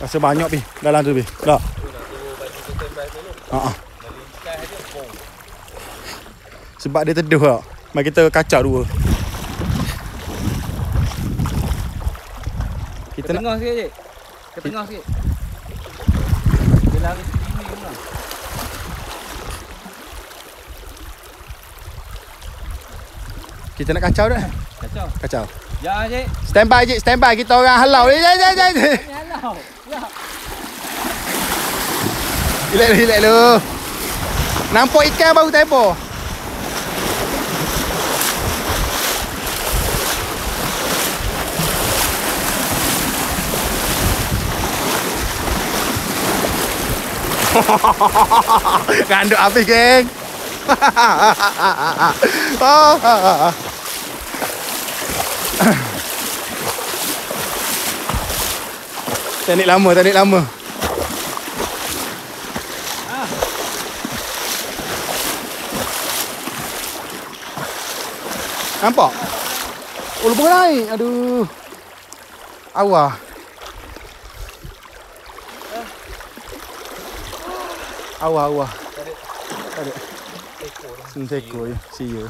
Rasa banyak pi dalam tu pi. Tak. Sebab dia teduh tak. Mari kita kacau dua. Kita ke tengah sikit je. Ke tengah sikit. Dia lari sini lah. Kita nak kacau dah. Kacau. Kacau. Ya, cik. Stand by je, stand by. Kita orang halau. Ni halau. Ya. Relax lu. Nampak ikan baru tempoh. Nganduk habis, geng. Teknik lama. Nampak? Oh, lubang naik. Aduh. Awah. Awah. Ada. Seko je. Sia.